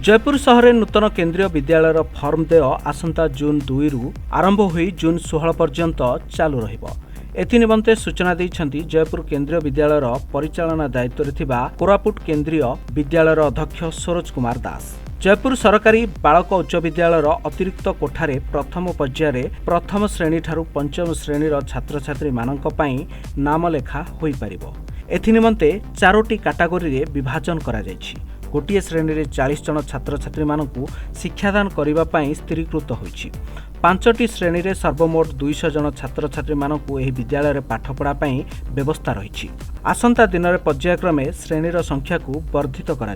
जयपुर सहर नूतन केन्द्रीय विद्यालय फर्म देय आसंता जून 2 रु आरंभ होई जून 16 पर्यंत चालू रहिबो। एथिनिमंते सूचना दैछन्ति जयपुर केन्द्रीय विद्यालय परिचालना दायित्व थिबा कोरापुट केन्द्रीय विद्यालय अध्यक्ष सरोज कुमार दास। जयपुर सरकारी बालक उच्च विद्यालय अतिरिक्त कोठारे प्रथम पर्यायर प्रथम श्रेणी ठारू पंचम श्रेणी छात्र छात्री मानक पई नामलेखा होई परिबो। एथिनिमंते 4टी कैटेगरी रे विभाजन करा जायछि। गोटे श्रेणी में 40 जन छात्र छात्री मानकु शिक्षादान करने स्थिरीकृत होइछि। 5टी श्रेणी में सर्वमोट 200 जन छात्र छात्री मानकु एही विद्यालय पाठपढ़ा व्यवस्था रही। आसंता दिन में पर्यायक्रमे श्रेणीर संख्या को वर्धित करा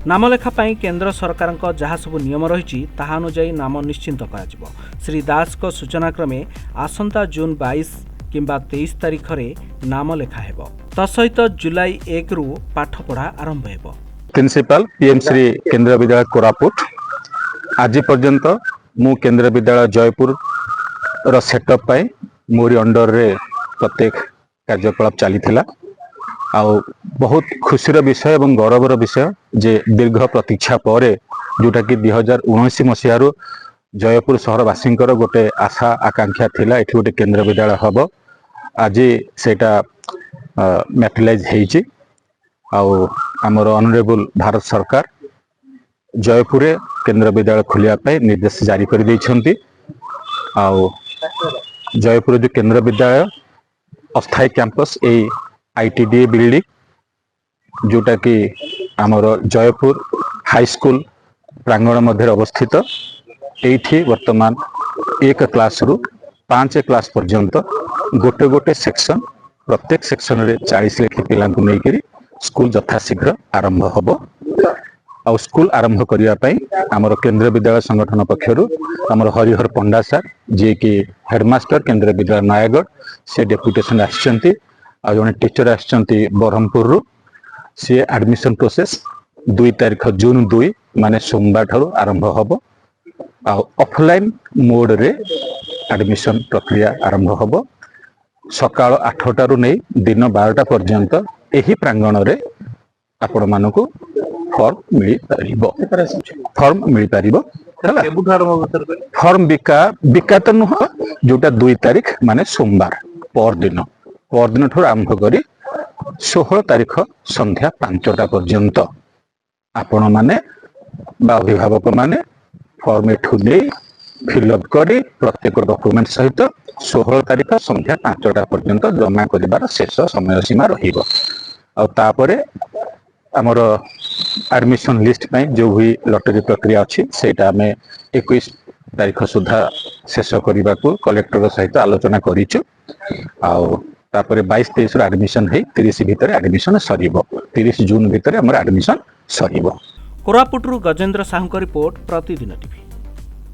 नामलेखा पाई केंद्र सरकार जहाँ सब नियम रही अनुजाई नाम निश्चिंत करा। श्री दास को सूचनाक्रमे आसंता जून 22 किंबा 23 तारीख में नामलेखा हेबो। तसहित जुलाई 1 रु पाठपढ़ा आरंभ हेबो। प्रिंसिपल पीएम श्री केंद्रीय विद्यालय कोरापुट आज पर्यंत मु केंद्रीय विद्यालय जयपुर रो सेटअप पाई मोरी अंडर रे प्रत्येक कार्यकलाप चली बहुत खुशीर विषय और गौरवर विषय जे दीर्घ प्रतीक्षा पर जोटा कि 2019 मसीह जयपुर सहरवासी गोटे आशा आकांक्षा थिला एठी गोटे केंद्रीय विद्यालय हम आज सेटा मैटेरियलाइज होइछि। आमर ऑनरेबल भारत सरकार जयपुर केंद्रीय विद्यालय खोलिया निर्देश जारी कर देइछन्ति। जयपुर जो केंद्रीय विद्यालय अस्थायी कैंपस ए आईटीडीए बिल्डिंग जोटा कि आमर जयपुर हाई स्कूल प्रांगण मध्य अवस्थित एठी वर्तमान 1 क्लास रु 5 क्लास पर्यंत गोटे गोटे सेक्शन प्रत्येक सेक्शन रे 40 लेखी पिला को नेकरी स्कूल यथाशीघ्र आरंभ हम। आ स्कूल आरंभ करने आमर केंद्रीय विद्यालय संगठन पक्षर आमर हरिहर पंडा सर जी की हेडमास्टर केंद्रीय विद्यालय नयागढ़ से डेपुटेशन आसचंती आ जने टीचर आसचंती बरहमपुर रु सी एडमिशन प्रोसेस 2 तारीख जून 2 माने सोमवार ठारू आरंभ हम। आ ऑफलाइन मोड रे एडमिशन प्रक्रिया आरंभ हम। सकाळ 8टा रु नहीं दिन 12टा पर्यंत एही प्रांगण रे आपण मानको फॉर्म मिली परिबो। फॉर्म बिका तो नुह जोटा 2 तारीख माने सोमवार पर दिन ठो आरंभ करी 16 तारीख संध्या 5टा पर्यंत आपण माने बा अभिभावक माने फॉर्म एठू दे फिलअप करी प्रत्येक डॉक्यूमेंट सहित 16 तारीख संध्या 5टा पर्यंत जमा करिबार शेष समय सीमा रहिबो। आ तापरे आमर एडमिशन लिस्ट पे जो भी लॉटरी प्रक्रिया अच्छी सेटा आमे 21 तारीख सुधा शेष करने को कलेक्टर सहित आलोचना करिछु। आ तापरे 22-23 एडमिशन है 30 भितर एडमिशन सरीबो। 30 जून भितर हमर एडमिशन सरीबो। कोरापुटरू गजेंद्र साहू रिपोर्ट प्रतिदिन टीवी।